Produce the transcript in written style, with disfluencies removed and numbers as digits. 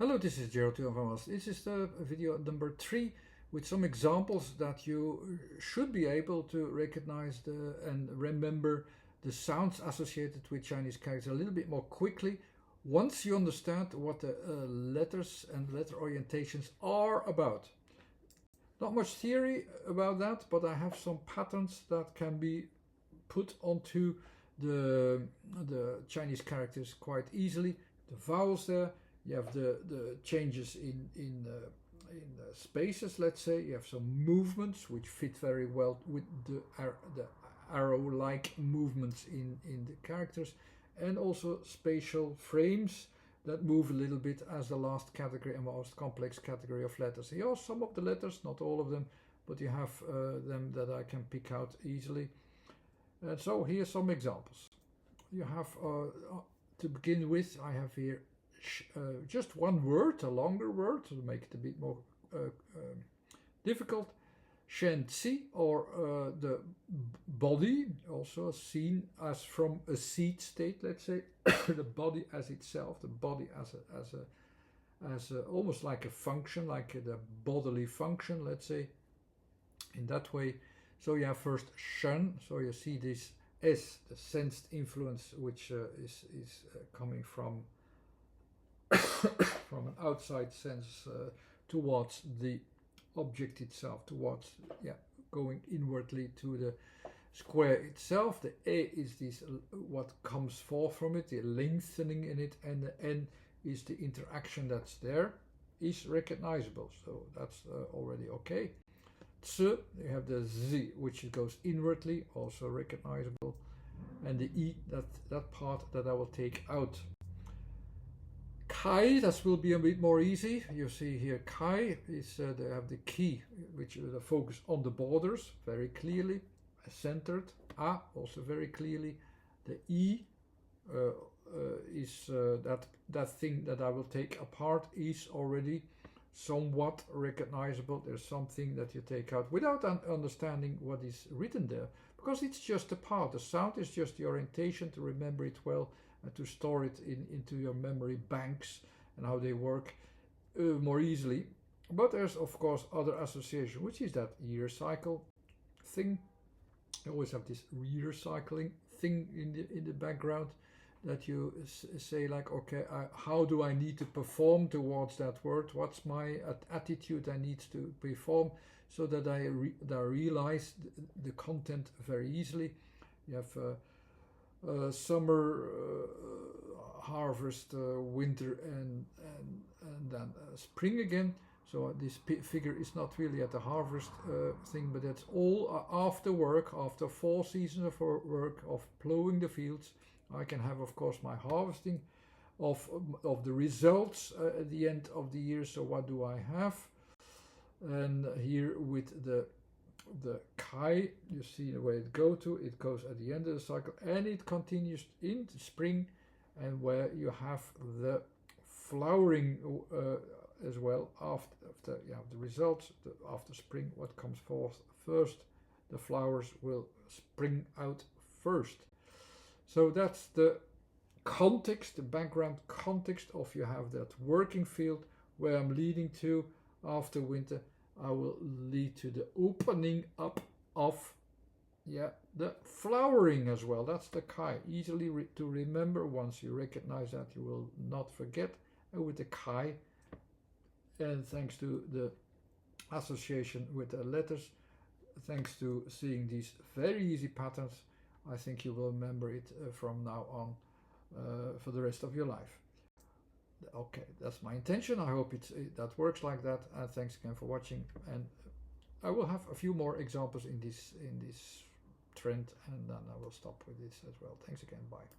Hello, this is Gerald van Was. This is the video number 3 with some examples that you should be able to recognize and remember the sounds associated with Chinese characters a little bit more quickly once you understand what the letters and letter orientations are about. Not much theory about that, but I have some patterns that can be put onto the Chinese characters quite easily. The vowels there. You have the changes in spaces, let's say. You have some movements which fit very well with the arrow-like movements in the characters, and also spatial frames that move a little bit as the last category and most complex category of letters. Here are some of the letters, not all of them, but you have them that I can pick out easily. And so here's some examples. You have, to begin with, I have here just one word, a longer word, to make it a bit more difficult. Shen Tzi, or the body, also seen as from a seed state, let's say. The body as itself, the body as almost like a function, like the bodily function, let's say, in that way. So you have first Shen, so you see this S, the sensed influence, which is coming from from an outside sense towards the object itself, towards going inwardly to the square itself. The A is this what comes forth from it, the lengthening in it, and the N is the interaction that's there, is recognizable. So that's already okay. Tsu, you have the Z, which goes inwardly, also recognizable, and the E, that part that I will take out. Kai, that will be a bit more easy. You see here Kai is they have the key, which is the focus on the borders very clearly, centered. A, also very clearly. The E is that thing that I will take apart is already somewhat recognizable. There's something that you take out without understanding what is written there, because it's just a part. The sound is just the orientation to remember it well and to store it into your memory banks and how they work more easily. But there's of course other association, which is that year cycle thing. You always have this year cycling thing in the background that you say like, okay, how do I need to perform towards that word? What's my attitude I need to perform so that I realize the content very easily. You have summer, harvest, winter, and then spring again. So this figure is not really at the harvest thing, but that's all after work, after 4 seasons of work, of plowing the fields. I can have, of course, my harvesting of the results at the end of the year. So what do I have? And here with the Kai, you see the way it goes to. It goes at the end of the cycle, and it continues into spring, and where you have the flowering as well after you have the results. After spring, what comes forth first? The flowers will spring out first. So that's the context, the background context of you have that working field where I'm leading to. After winter, I will lead to the opening up of the flowering as well. That's the Kai. Easily to remember. Once you recognize that, you will not forget. And with the Kai, and thanks to the association with the letters, thanks to seeing these very easy patterns, I think you will remember it from now on for the rest of your life. Okay, that's my intention. I hope that works like that. Thanks again for watching, and I will have a few more examples in this trend, and then I will stop with this as well. Thanks again. Bye.